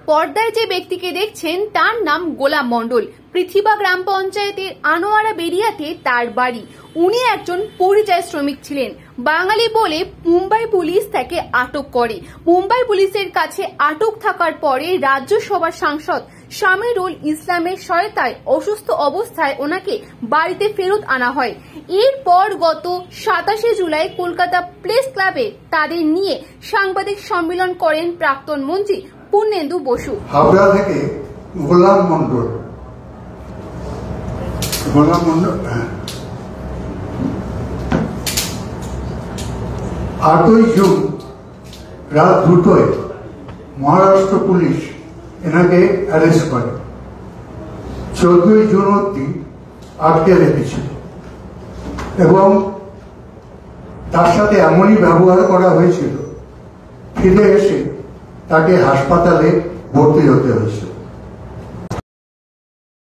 পর্দায় যে ব্যক্তিকে দেখছেন তার নাম গোলাম মণ্ডল। পৃথিবা গ্রাম পঞ্চায়েতের আনোয়ারা বেরিয়াতে তার বাড়ি। উনি একজন পরিযায়ী শ্রমিক ছিলেন। বাঙালি বলে মুম্বাই পুলিশ তাকে আটক করে। মুম্বাই পুলিশের কাছে আটক থাকার পরে রাজ্যসভার সাংসদ শামিরুল ইসলামের সহায়তায় অসুস্থ অবস্থায় ওনাকে বাড়িতে ফেরত আনা হয়। এরপর গত 27শে জুলাই কলকাতা প্রেস ক্লাবে তাদের নিয়ে সাংবাদিক সম্মেলন করেন প্রাক্তন মন্ত্রী পূর্ণেন্দু বসু। হাওড়া থেকে গোলাম মণ্ডল 8ই জুন রাত 2টায় মহারাষ্ট্র পুলিশ এনাকে অ্যারেস্ট করে। 14ই জুন অব্দি আটকে রেখেছিল এবং তার সাথে এমনই ব্যবহার করা হয়েছিল, ফিরে এসে তাকে হাসপাতালে ভর্তি হতে হয়েছিল।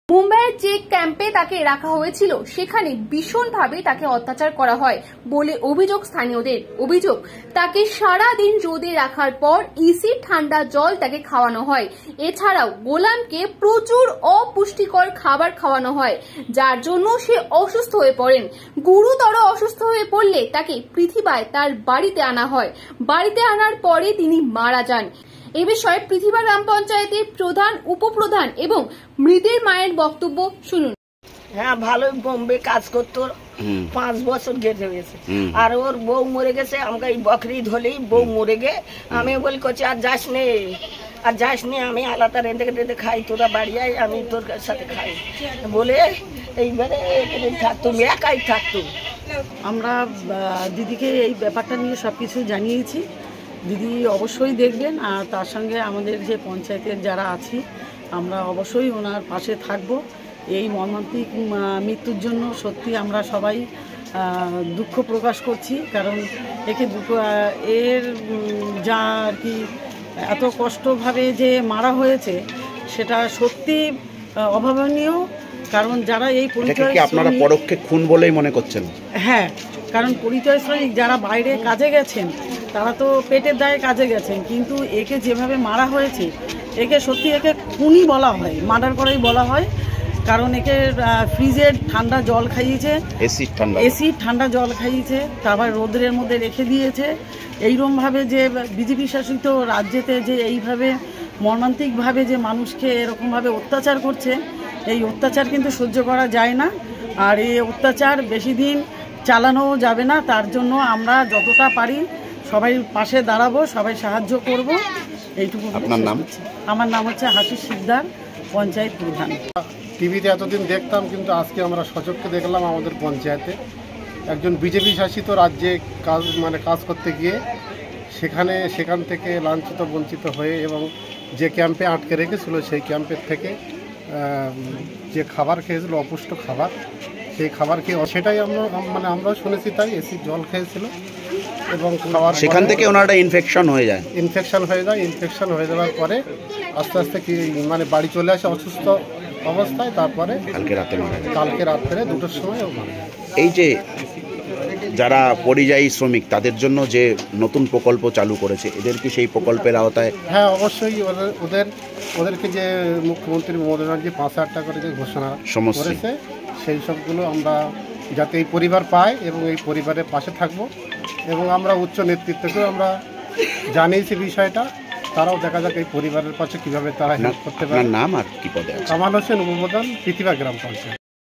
মুম্বাইয়ের যে ক্যাম্পে তাকে রাখা হয়েছিল সেখানে ভীষণভাবে তাকে অত্যাচার করা হয় বলে অভিযোগ স্থানীয়দের। অভিযোগ, তাকে সারা দিন রোদে রাখার পর এসিড ঠান্ডা জল তাকে খাওয়ানো হয়। এছাড়াও গোলামকে প্রচুর অপুষ্টিকর খাবার খাওয়ানো হয়, যার জন্য সে অসুস্থ হয়ে পড়েন। গুরুতর অসুস্থ হয়ে পড়লে তাকে পৃথিবায় তার বাড়িতে আনা হয়। বাড়িতে আনার পরে তিনি মারা যান। এ বিষয়ে পৃথিবা গ্রাম পঞ্চায়েতের প্রধান, উপপ্রধান এবং মৃতের মায়ের বক্তব্য শুনুন। হ্যাঁ, ভালোই বোম্বে কাজ করতো, 5 বছর গেছে গেছে। আর ওর বউ মরে গেছে। আমাকে এই বকরিদ হলেই বউ মরে গে আমি বলি করছি আর যাস নে, আমি আলাদা রেঁধে রেঁধে খাই, তোরা বাড়ি আয়, আমি তোর সাথে খাই বলে এইবারে থাকতো, একাই থাকতো। আমরা দিদিকে এই ব্যাপারটা নিয়ে সবকিছু জানিয়েছি। দিদি অবশ্যই দেখবেন, আর তার সঙ্গে আমাদের যে পঞ্চায়েতের যারা আছি আমরা অবশ্যই ওনার পাশে থাকব। এই মর্মান্তিক মৃত্যুর জন্য সত্যি আমরা সবাই দুঃখ প্রকাশ করছি, কারণ এর যা আর কি এত কষ্টভাবে যে মারা হয়েছে সেটা সত্যি অভাবনীয়। কারণ যারা এই পরিচয়, আপনারা পরোক্ষে খুন বলেই মনে করছেন? হ্যাঁ, কারণ পরিচয় শ্রমিক যারা বাইরে কাজে গেছেন তারা তো পেটের দায়ে কাজে গেছেন, কিন্তু একে যেভাবে মারা হয়েছে একে সত্যি একে খুনই বলা হয়, মার্ডার করেই বলা হয়। কারণ একে ফ্রিজের ঠান্ডা জল খাইয়েছে, এসিড ঠান্ডা জল খাইয়েছে, তারপর রোদ্রের মধ্যে রেখে দিয়েছে। এইরকমভাবে যে বিজেপি শাসিত রাজ্যেতে যে এইভাবে মর্মান্তিকভাবে যে মানুষকে এরকমভাবে অত্যাচার করছে, এই অত্যাচার কিন্তু সহ্য করা যায় না। আর এই অত্যাচার বেশি দিন চালানো যাবে না। তার জন্য আমরা যতটা পারি সবাই পাশে দাঁড়াবো, সবাই সাহায্য করব, এইটুকু। আপনার নাম? আমার নাম হচ্ছে হাসিস শিকদার, পঞ্চায়েত প্রধান। টিভিতে এতদিন দেখতাম, কিন্তু আজকে আমরা সচক্ষে দেখলাম আমাদের পঞ্চায়েতে একজন বিজেপি শাসিত রাজ্যে কাজ করতে গিয়ে সেখান থেকে লাঞ্ছিত বঞ্চিত হয়ে এবং যে ক্যাম্পে আটকে রেখেছিল সেই ক্যাম্পের থেকে যে খাবার খেয়েছিল, অপুষ্ট খাবার, সেই খাবার খেয়ে সেটাই আমরাও শুনেছি, তাই এসিড জল খেয়েছিল এবং খাবার সেখান থেকে ওনার ইনফেকশন হয়ে যায়। ইনফেকশন হয়ে যাওয়ার পরে আস্তে আস্তে বাড়ি চলে আসে অসুস্থ অবস্থায়। তারপরে কালকে রাত্রে 2টার সময় এই যে যারা পরিযায়ী শ্রমিক তাদের জন্য যে নতুন প্রকল্প চালু করেছে, এদের কি সেই প্রকল্পের আওতায়? হ্যাঁ, অবশ্যই। ওদেরকে যে মুখ্যমন্ত্রী মমতা ব্যানার্জি 5,000 টাকা করে যে ঘোষণা করেছে, সেই সবগুলো আমরা যাতে এই পরিবার পায় এবং এই পরিবারের পাশে থাকব। এবং আমরা উচ্চ নেতৃত্বকেও আমরা জানিয়েছি বিষয়টা, তারাও দেখা যাক এই পরিবারের পাশে কীভাবে তারা হেল্প করতে পারে। নাম আর কি পদে? কামাল হোসেন, উপপ্রধান, পৃথিবা গ্রাম পঞ্চায়েত।